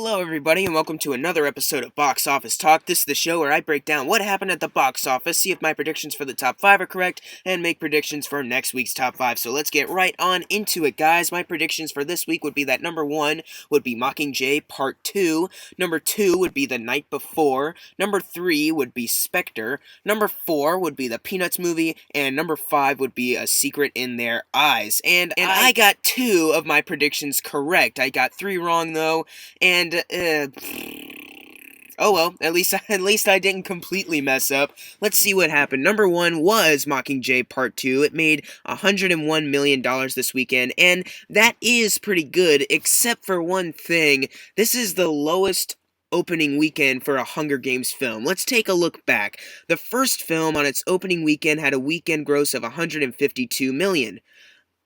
Hello everybody and welcome to another episode of Box Office Talk. This is the show where I break down what happened at the box office, see if my predictions for the top 5 are correct, and make predictions for next week's top 5. So let's get right on into it, guys. My predictions for this week would be that number 1 would be Mockingjay Part 2, number 2 would be The Night Before, number 3 would be Specter, number 4 would be the Peanuts movie, and number 5 would be A Secret in Their Eyes. And I got 2 of my predictions correct. I got 3 wrong though, and oh well, at least I didn't completely mess up. Let's see what happened. Number 1 was Mockingjay Part 2. It made $101 million this weekend, and that is pretty good, except for one thing. This is the lowest opening weekend for a Hunger Games film. Let's take a look back. The first film on its opening weekend had a weekend gross of $152 million.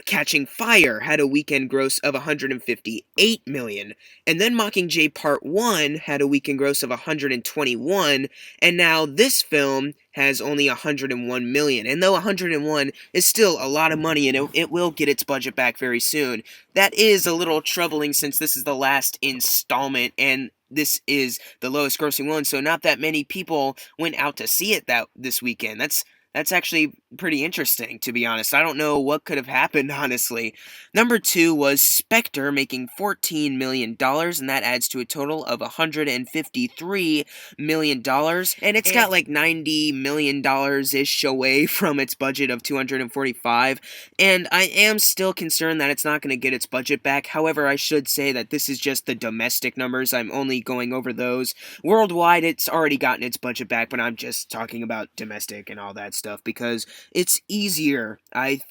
Catching Fire had a weekend gross of $158 million, and then Mockingjay Part 1 had a weekend gross of $121, and now this film has only $101 million, and though $101 is still a lot of money, and it will get its budget back very soon, that is a little troubling since this is the last installment, and this is the lowest grossing one, so not that many people went out to see it this weekend. That's actually pretty interesting, to be honest. I don't know what could have happened, honestly. Number 2 was Specter, making $14 million, and that adds to a total of $153 million. And it's got like $90 million-ish away from its budget of $245. And I am still concerned that it's not going to get its budget back. However, I should say that this is just the domestic numbers. I'm only going over those. Worldwide, it's already gotten its budget back, but I'm just talking about domestic and all that stuff because it's easier, I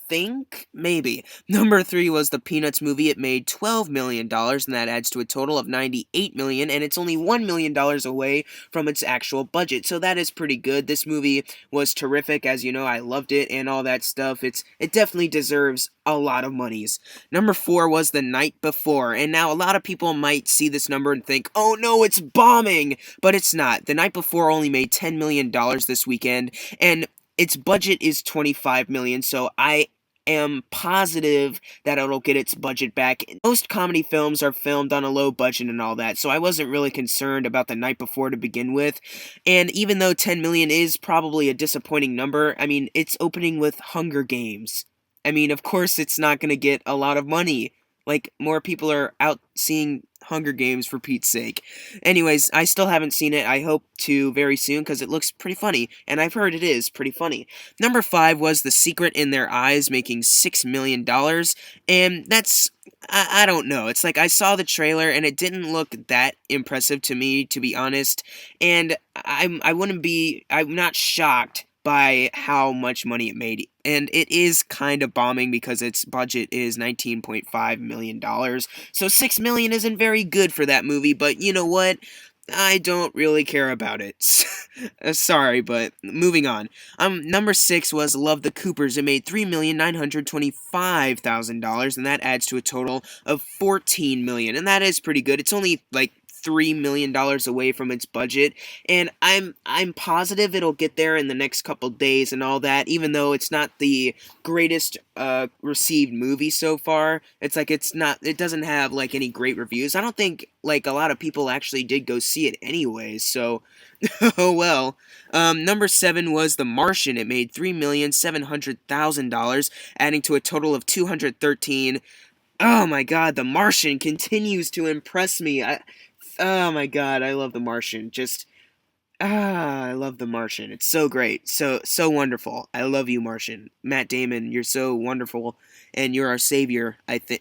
think, maybe. Number 3 was the Peanuts movie. It made $12 million, and that adds to a total of $98 million, and it's only $1 million away from its actual budget, so that is pretty good. This movie was terrific, as you know, I loved it, and all that stuff. It definitely deserves a lot of monies. Number 4 was The Night Before, and now a lot of people might see this number and think, oh no, it's bombing, but it's not. The Night Before only made $10 million this weekend, and its budget is $25 million, so I am positive that it'll get its budget back. Most comedy films are filmed on a low budget and all that, so I wasn't really concerned about The Night Before to begin with. And even though 10 million is probably a disappointing number, I mean, it's opening with Hunger Games. I mean, of course it's not going to get a lot of money. Like, more people are out seeing Hunger Games for Pete's sake. Anyways, I still haven't seen it. I hope to very soon because it looks pretty funny, and I've heard it is pretty funny. Number 5 was The Secret in Their Eyes, making $6 million, and that's, I don't know. It's like I saw the trailer, and it didn't look that impressive to me, to be honest, and I'm not shocked by how much money it made, and it is kind of bombing because its budget is $19.5 million, so $6 million isn't very good for that movie, but you know what? I don't really care about it. Sorry, but moving on. Number 6 was Love the Coopers. It made $3,925,000, and that adds to a total of $14 million, and that is pretty good. It's only like $3 million away from its budget, and I'm positive it'll get there in the next couple days and all that, even though it's not the greatest received movie so far. It doesn't have like any great reviews. I don't think like a lot of people actually did go see it anyways, so oh well. Number 7 was The Martian. It made $3,700,000, adding to a total of $213. Oh my god, The Martian continues to impress me. Oh my god, I love The Martian. I love The Martian. It's so great. So wonderful. I love you, Martian. Matt Damon, you're so wonderful. And you're our savior.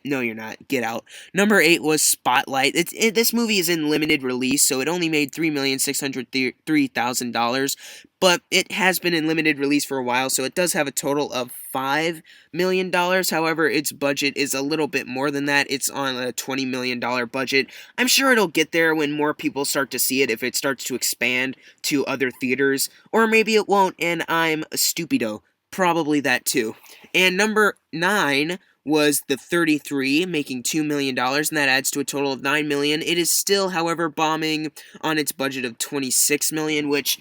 No, you're not. Get out. Number 8 was Spotlight. This movie is in limited release, so it only made $3,603,000. But it has been in limited release for a while, so it does have a total of $5 million. However, its budget is a little bit more than that. It's on a $20 million budget. I'm sure it'll get there when more people start to see it, if it starts to expand to other theaters. Or maybe it won't, and I'm a stupido. Probably that too. And number 9 was The 33, making $2 million, and that adds to a total of $9 million. It is still, however, bombing on its budget of $26 million, which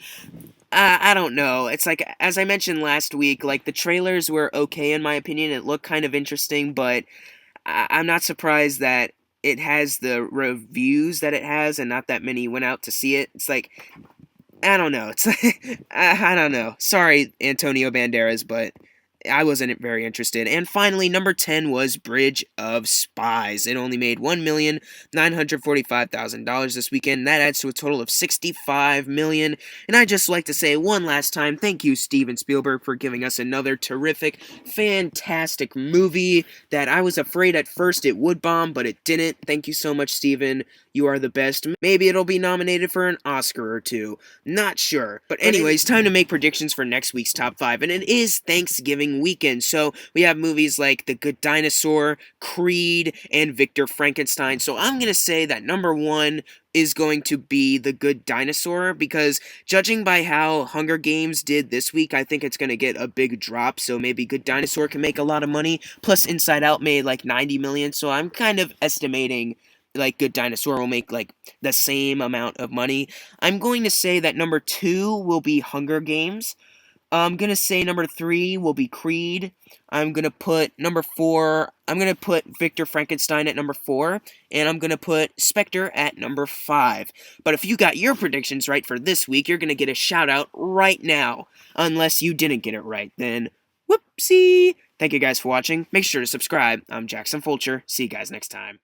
I don't know. It's like, as I mentioned last week, like, the trailers were okay in my opinion. It looked kind of interesting, but I'm not surprised that it has the reviews that it has, and not that many went out to see it. It's like, I don't know. It's like, I don't know. Sorry, Antonio Banderas, but I wasn't very interested. And finally, number 10 was Bridge of Spies. It only made $1,945,000 this weekend. That adds to a total of $65 million. And I'd just like to say one last time, thank you, Steven Spielberg, for giving us another terrific, fantastic movie that I was afraid at first it would bomb, but it didn't. Thank you so much, Steven. You are the best. Maybe it'll be nominated for an Oscar or two. Not sure. But anyways, time to make predictions for next week's top 5. And it is Thanksgiving weekend. So we have movies like The Good Dinosaur, Creed, and Victor Frankenstein. So I'm going to say that number 1 is going to be The Good Dinosaur, because judging by how Hunger Games did this week, I think it's going to get a big drop. So maybe Good Dinosaur can make a lot of money. Plus Inside Out made like 90 million. So I'm kind of estimating like Good Dinosaur will make like the same amount of money. I'm going to say that number 2 will be Hunger Games. I'm going to say number 3 will be Creed. I'm going to put number 4, I'm going to put Victor Frankenstein at number 4, and I'm going to put Specter at number 5. But if you got your predictions right for this week, you're going to get a shout out right now. Unless you didn't get it right, then whoopsie. Thank you guys for watching. Make sure to subscribe. I'm Jackson Fulcher. See you guys next time.